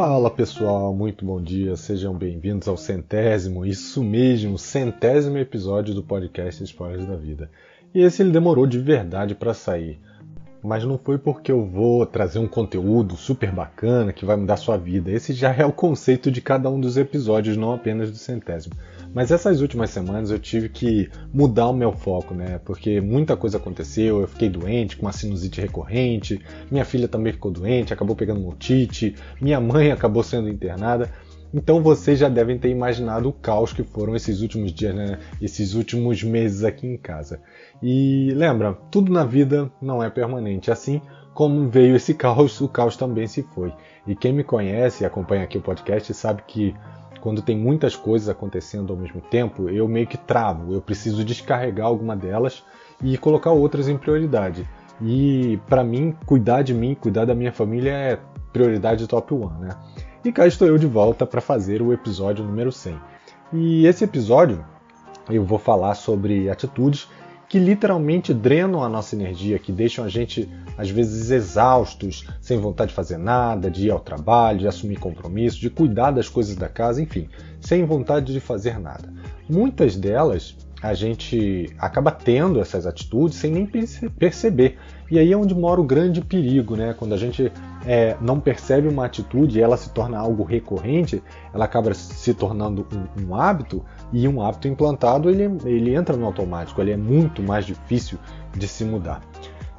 Fala pessoal, muito bom dia, sejam bem-vindos ao isso mesmo, 100º episódio do podcast Spoilers da Vida. E esse ele demorou de verdade para sair, mas não foi porque eu vou trazer um conteúdo super bacana que vai mudar sua vida. Esse já é o conceito de cada um dos episódios, não apenas do 100º. Mas essas últimas semanas eu tive que mudar o meu foco, né? Porque muita coisa aconteceu, eu fiquei doente com uma sinusite recorrente, minha filha também ficou doente, acabou pegando uma otite, minha mãe acabou sendo internada. Então vocês já devem ter imaginado o caos que foram esses últimos dias, né? Esses últimos meses aqui em casa. E lembra, tudo na vida não é permanente, assim como veio esse caos, o caos também se foi. E quem me conhece e acompanha aqui o podcast sabe que quando tem muitas coisas acontecendo ao mesmo tempo, eu meio que travo, eu preciso descarregar alguma delas e colocar outras em prioridade. E para mim, cuidar de mim, cuidar da minha família é prioridade top 1, né? E cá estou eu de volta para fazer o episódio número 100. E esse episódio eu vou falar sobre atitudes que literalmente drenam a nossa energia, que deixam a gente, às vezes, exaustos, sem vontade de fazer nada, de ir ao trabalho, de assumir compromisso, de cuidar das coisas da casa, enfim, sem vontade de fazer nada. Muitas delas a gente acaba tendo essas atitudes sem nem perceber. E aí é onde mora o grande perigo, né? Quando a gente não percebe uma atitude e ela se torna algo recorrente, ela acaba se tornando um hábito, e um hábito implantado ele entra no automático, ele é muito mais difícil de se mudar.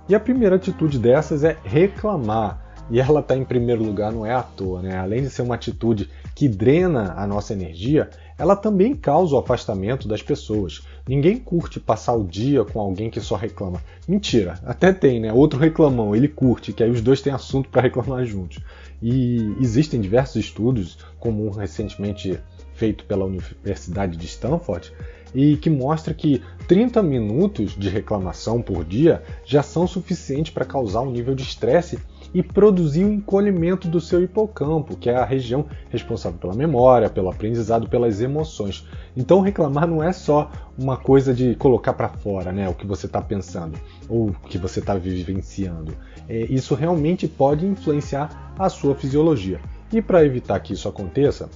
E a primeira atitude dessas é reclamar. E ela está em primeiro lugar, não é à toa, né? Além de ser uma atitude que drena a nossa energia, ela também causa o afastamento das pessoas. Ninguém curte passar o dia com alguém que só reclama. Mentira, até tem, né? Outro reclamão, ele curte, que aí os dois têm assunto para reclamar juntos. E existem diversos estudos, como um recentemente feito pela Universidade de Stanford, e que mostra que 30 minutos de reclamação por dia já são suficientes para causar um nível de estresse e produzir um encolhimento do seu hipocampo, que é a região responsável pela memória, pelo aprendizado, pelas emoções. Então reclamar não é só uma coisa de colocar para fora, né, o que você está pensando ou o que você está vivenciando. Isso realmente pode influenciar a sua fisiologia. E para evitar que isso aconteça,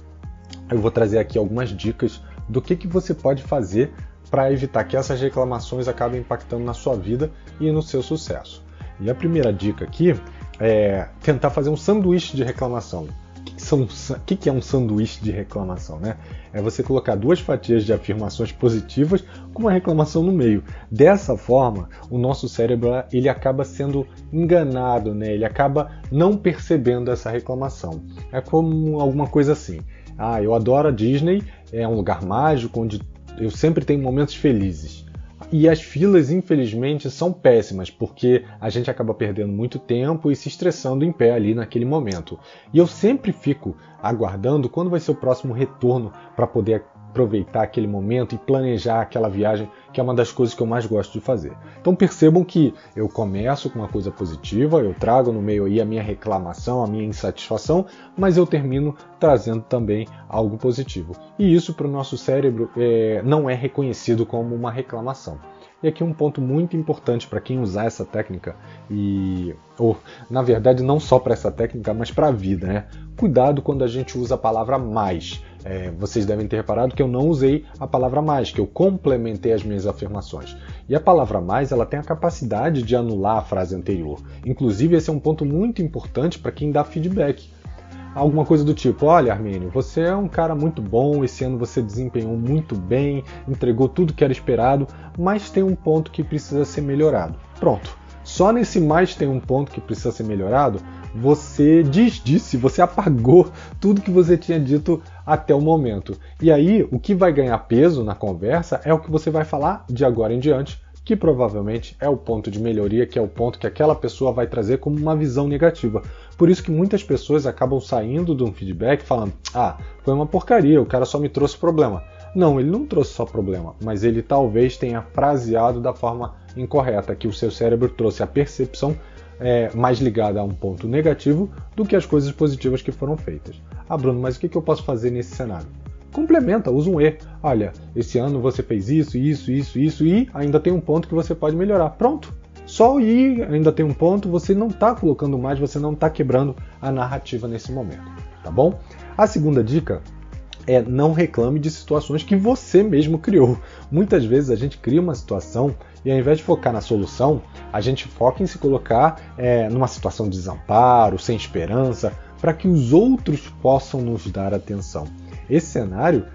eu vou trazer aqui algumas dicas do que você pode fazer para evitar que essas reclamações acabem impactando na sua vida e no seu sucesso. E a primeira dica aqui é tentar fazer um sanduíche de reclamação. O que é um sanduíche de reclamação, né? É você colocar 2 fatias de afirmações positivas com uma reclamação no meio. Dessa forma, o nosso cérebro ele acaba sendo enganado, né? Ele acaba não percebendo essa reclamação. É como alguma coisa assim. Eu adoro a Disney, é um lugar mágico onde eu sempre tenho momentos felizes. E as filas, infelizmente, são péssimas, porque a gente acaba perdendo muito tempo e se estressando em pé ali naquele momento. E eu sempre fico aguardando quando vai ser o próximo retorno para poder aproveitar aquele momento e planejar aquela viagem, que é uma das coisas que eu mais gosto de fazer. Então percebam que eu começo com uma coisa positiva, eu trago no meio aí a minha reclamação, a minha insatisfação, mas eu termino trazendo também algo positivo. E isso para o nosso cérebro não é reconhecido como uma reclamação. E aqui um ponto muito importante para quem usar essa técnica, ou na verdade não só para essa técnica, mas para a vida, né? Cuidado quando a gente usa a palavra mais. Vocês devem ter reparado que eu não usei a palavra mais, que eu complementei as minhas afirmações. E a palavra mais, ela tem a capacidade de anular a frase anterior. Inclusive, esse é um ponto muito importante para quem dá feedback. Alguma coisa do tipo: olha, Armênio, você é um cara muito bom, esse ano você desempenhou muito bem, entregou tudo que era esperado, mas tem um ponto que precisa ser melhorado. Pronto. Só nesse mais tem um ponto que precisa ser melhorado, você você apagou tudo que você tinha dito até o momento. E aí, o que vai ganhar peso na conversa é o que você vai falar de agora em diante, que provavelmente é o ponto de melhoria, que é o ponto que aquela pessoa vai trazer como uma visão negativa. Por isso que muitas pessoas acabam saindo de um feedback falando: foi uma porcaria, o cara só me trouxe problema. Não, ele não trouxe só problema, mas ele talvez tenha fraseado da forma incorreta, que o seu cérebro trouxe a percepção mais ligada a um ponto negativo do que as coisas positivas que foram feitas. Bruno, mas o que eu posso fazer nesse cenário? Complementa, usa um E. Olha, esse ano você fez isso e ainda tem um ponto que você pode melhorar. Pronto. Só o I ainda tem um ponto, você não está colocando mais, você não está quebrando a narrativa nesse momento. tá bom? A segunda dica é não reclame de situações que você mesmo criou. Muitas vezes a gente cria uma situação e ao invés de focar na solução, a gente foca em se colocar numa situação de desamparo, sem esperança, para que os outros possam nos dar atenção. Esse cenário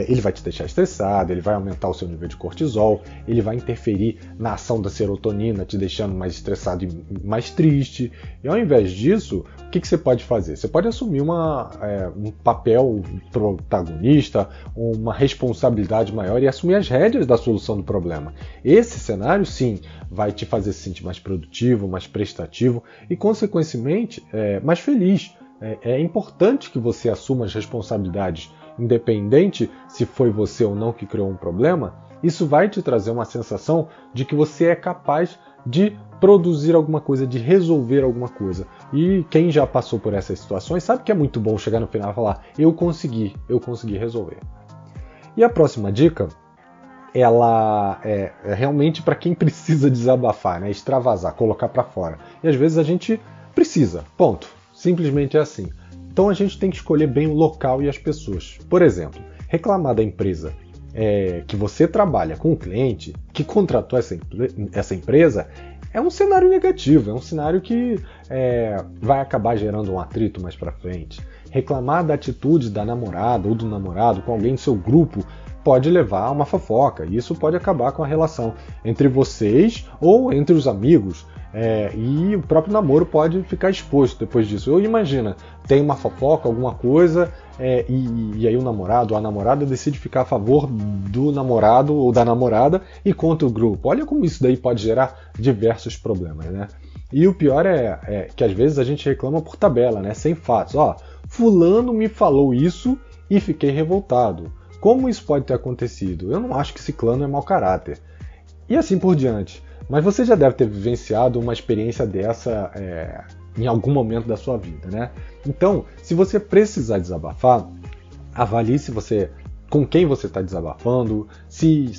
ele vai te deixar estressado, ele vai aumentar o seu nível de cortisol, ele vai interferir na ação da serotonina, te deixando mais estressado e mais triste. E ao invés disso, o que você pode fazer? Você pode assumir um papel protagonista, uma responsabilidade maior e assumir as rédeas da solução do problema. Esse cenário, sim, vai te fazer se sentir mais produtivo, mais prestativo e, consequentemente, mais feliz. É importante que você assuma as responsabilidades, independente se foi você ou não que criou um problema. Isso vai te trazer uma sensação de que você é capaz de produzir alguma coisa, de resolver alguma coisa. E quem já passou por essas situações sabe que é muito bom chegar no final e falar: eu consegui resolver. E a próxima dica, ela é realmente para quem precisa desabafar, né? Extravasar, colocar para fora. E às vezes a gente precisa, ponto. Simplesmente é assim. Então a gente tem que escolher bem o local e as pessoas. Por exemplo, reclamar da empresa que você trabalha com um cliente que contratou essa empresa é um cenário negativo, é um cenário que vai acabar gerando um atrito mais para frente. Reclamar da atitude da namorada ou do namorado com alguém do seu grupo pode levar a uma fofoca, e isso pode acabar com a relação entre vocês ou entre os amigos. E o próprio namoro pode ficar exposto depois disso. Ou imagina, tem uma fofoca, alguma coisa, e aí o namorado ou a namorada decide ficar a favor do namorado ou da namorada e contra o grupo. Olha como isso daí pode gerar diversos problemas, né? E o pior é que às vezes a gente reclama por tabela, né? Sem fatos. Fulano me falou isso e fiquei revoltado. Como isso pode ter acontecido? Eu não acho que ciclano é mau caráter. E assim por diante. Mas você já deve ter vivenciado uma experiência dessa em algum momento da sua vida, né? Então, se você precisar desabafar, avalie com quem você está desabafando, se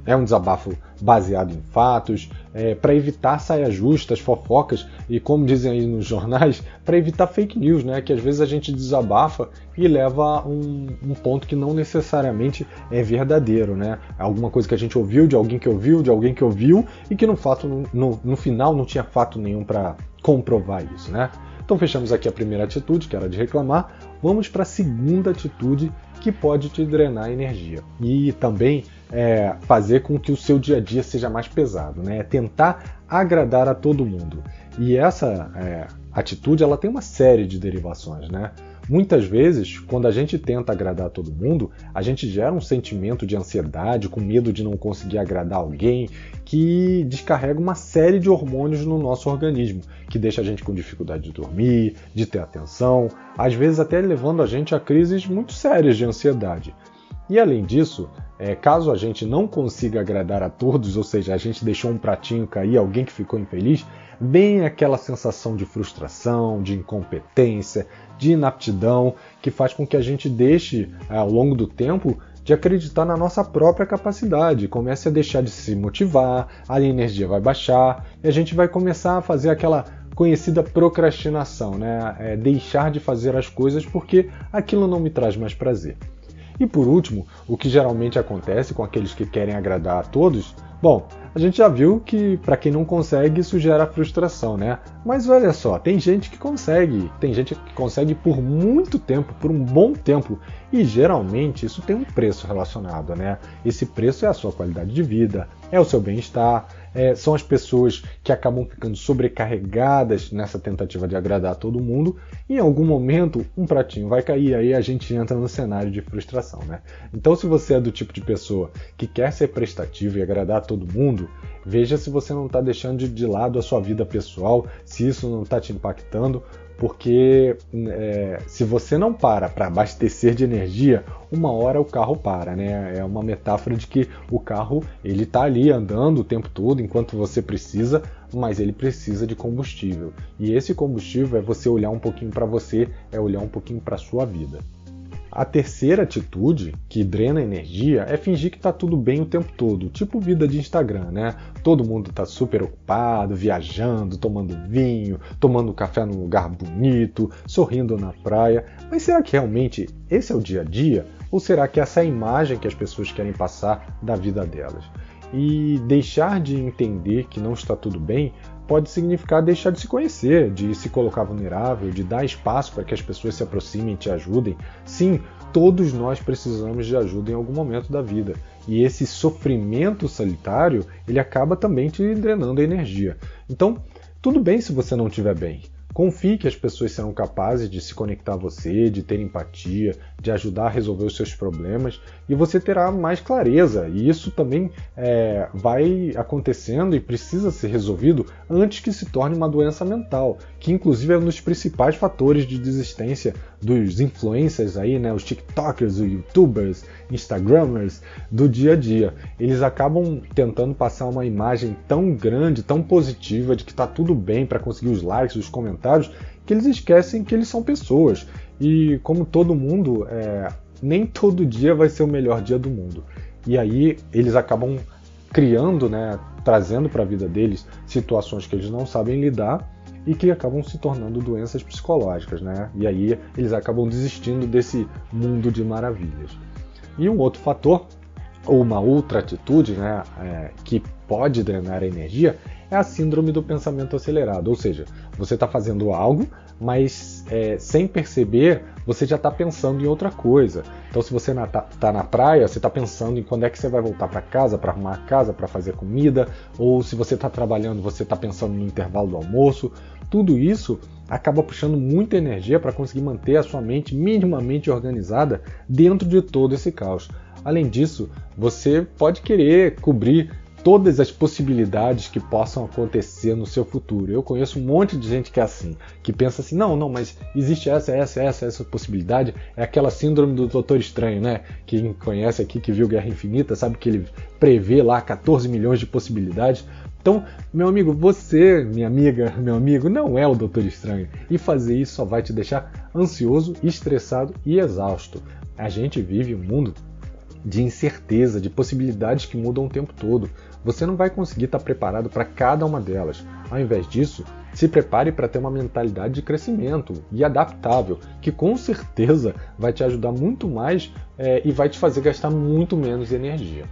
é um desabafo baseado em fatos, para evitar saias justas, fofocas e, como dizem aí nos jornais, para evitar fake news, né? Que às vezes a gente desabafa e leva a um ponto que não necessariamente é verdadeiro, né? Alguma coisa que a gente ouviu, de alguém que ouviu, de alguém que ouviu e que no final não tinha fato nenhum para comprovar isso, né? Então fechamos aqui a primeira atitude, que era de reclamar. Vamos para a segunda atitude, que pode te drenar energia e também fazer com que o seu dia a dia seja mais pesado, né? Tentar agradar a todo mundo. E essa atitude ela tem uma série de derivações, né? Muitas vezes, quando a gente tenta agradar a todo mundo, a gente gera um sentimento de ansiedade, com medo de não conseguir agradar alguém, que descarrega uma série de hormônios no nosso organismo, que deixa a gente com dificuldade de dormir, de ter atenção, às vezes até levando a gente a crises muito sérias de ansiedade. E além disso, caso a gente não consiga agradar a todos, ou seja, a gente deixou um pratinho cair, alguém que ficou infeliz, vem aquela sensação de frustração, de incompetência, de inaptidão, que faz com que a gente deixe, ao longo do tempo, de acreditar na nossa própria capacidade, comece a deixar de se motivar, a energia vai baixar, e a gente vai começar a fazer aquela conhecida procrastinação, né? Deixar de fazer as coisas porque aquilo não me traz mais prazer. E por último, o que geralmente acontece com aqueles que querem agradar a todos, bom, a gente já viu que para quem não consegue isso gera frustração, né? Mas olha só, tem gente que consegue por muito tempo, por um bom tempo, e geralmente isso tem um preço relacionado, né? Esse preço é a sua qualidade de vida, é o seu bem-estar, são as pessoas que acabam ficando sobrecarregadas nessa tentativa de agradar a todo mundo, e em algum momento um pratinho vai cair, aí a gente entra no cenário de frustração, né? Então se você é do tipo de pessoa que quer ser prestativo e agradar a todo mundo, veja se você não está deixando de lado a sua vida pessoal, se isso não está te impactando, porque se você não para abastecer de energia, uma hora o carro para, né? É uma metáfora de que o carro ele está ali andando o tempo todo enquanto você precisa, mas ele precisa de combustível. E esse combustível é você olhar um pouquinho para você, é olhar um pouquinho para a sua vida. A terceira atitude, que drena energia, é fingir que está tudo bem o tempo todo, tipo vida de Instagram, né? Todo mundo está super ocupado, viajando, tomando vinho, tomando café num lugar bonito, sorrindo na praia. Mas será que realmente esse é o dia a dia? Ou será que essa é a imagem que as pessoas querem passar da vida delas? E deixar de entender que não está tudo bem pode significar deixar de se conhecer, de se colocar vulnerável, de dar espaço para que as pessoas se aproximem e te ajudem. Sim, todos nós precisamos de ajuda em algum momento da vida. E esse sofrimento solitário, ele acaba também te drenando a energia. Então, tudo bem se você não estiver bem. Confie que as pessoas serão capazes de se conectar a você, de ter empatia, de ajudar a resolver os seus problemas, e você terá mais clareza. E isso também vai acontecendo e precisa ser resolvido antes que se torne uma doença mental, que inclusive é um dos principais fatores de desistência dos influencers aí, né, os TikTokers, os YouTubers, Instagramers do dia a dia. Eles acabam tentando passar uma imagem tão grande, tão positiva de que está tudo bem para conseguir os likes, os comentários, que eles esquecem que eles são pessoas. E como todo mundo, nem todo dia vai ser o melhor dia do mundo. E aí eles acabam criando, né, trazendo para a vida deles situações que eles não sabem lidar e que acabam se tornando doenças psicológicas, né? E aí eles acabam desistindo desse mundo de maravilhas. E um outro fator, ou uma outra atitude, né, que pode drenar a energia, é a síndrome do pensamento acelerado. Ou seja, você está fazendo algo, mas sem perceber, você já está pensando em outra coisa. Então, se você está na praia, você está pensando em quando é que você vai voltar para casa, para arrumar a casa, para fazer comida, ou se você está trabalhando, você está pensando no intervalo do almoço. Tudo isso acaba puxando muita energia para conseguir manter a sua mente minimamente organizada dentro de todo esse caos. Além disso, você pode querer cobrir todas as possibilidades que possam acontecer no seu futuro. Eu conheço um monte de gente que é assim, que pensa assim, não, mas existe essa possibilidade, é aquela síndrome do Doutor Estranho, né? Quem conhece aqui, que viu Guerra Infinita, sabe que ele prevê lá 14 milhões de possibilidades. Então, meu amigo, você, minha amiga, meu amigo, não é o Doutor Estranho. E fazer isso só vai te deixar ansioso, estressado e exausto. A gente vive um mundo de incerteza, de possibilidades que mudam o tempo todo. Você não vai conseguir estar preparado para cada uma delas. Ao invés disso, se prepare para ter uma mentalidade de crescimento e adaptável, que com certeza vai te ajudar muito mais e vai te fazer gastar muito menos energia.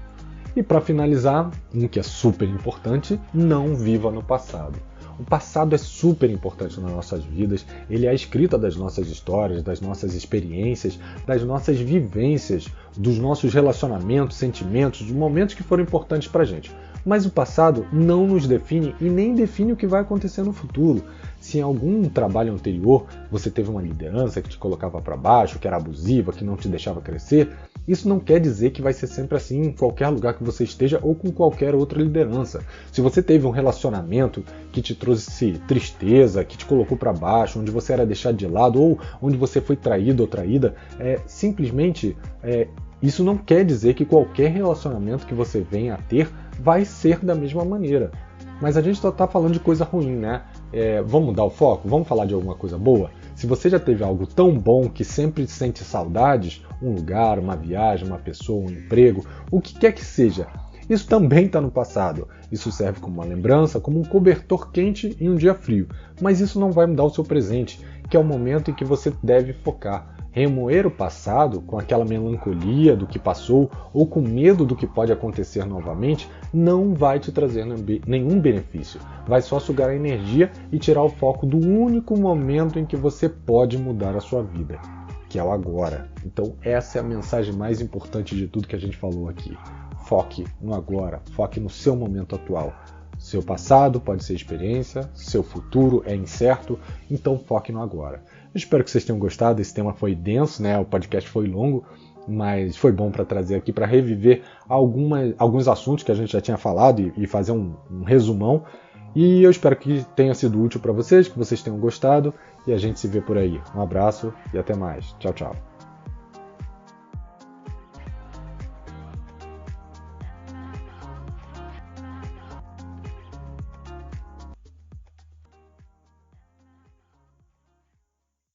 E para finalizar, um que é super importante, não viva no passado. O passado é super importante nas nossas vidas, ele é a escrita das nossas histórias, das nossas experiências, das nossas vivências, dos nossos relacionamentos, sentimentos, dos momentos que foram importantes para a gente. Mas o passado não nos define e nem define o que vai acontecer no futuro. Se em algum trabalho anterior você teve uma liderança que te colocava para baixo, que era abusiva, que não te deixava crescer, isso não quer dizer que vai ser sempre assim em qualquer lugar que você esteja ou com qualquer outra liderança. Se você teve um relacionamento que te trouxe tristeza, que te colocou para baixo, onde você era deixado de lado ou onde você foi traído ou traída, simplesmente isso não quer dizer que qualquer relacionamento que você venha a ter vai ser da mesma maneira. Mas a gente só está falando de coisa ruim, né? Vamos mudar o foco? Vamos falar de alguma coisa boa? Se você já teve algo tão bom que sempre sente saudades, um lugar, uma viagem, uma pessoa, um emprego, o que quer que seja, isso também está no passado. Isso serve como uma lembrança, como um cobertor quente em um dia frio. Mas isso não vai mudar o seu presente, que é o momento em que você deve focar. Remoer o passado com aquela melancolia do que passou ou com medo do que pode acontecer novamente não vai te trazer nenhum benefício. Vai só sugar a energia e tirar o foco do único momento em que você pode mudar a sua vida, que é o agora. Então essa é a mensagem mais importante de tudo que a gente falou aqui. Foque no agora, foque no seu momento atual. Seu passado pode ser experiência, seu futuro é incerto, então foque no agora. Eu espero que vocês tenham gostado, esse tema foi denso, né? O podcast foi longo, mas foi bom para trazer aqui, para reviver alguns assuntos que a gente já tinha falado e fazer um resumão. E eu espero que tenha sido útil para vocês, que vocês tenham gostado, e a gente se vê por aí. Um abraço e até mais. Tchau, tchau.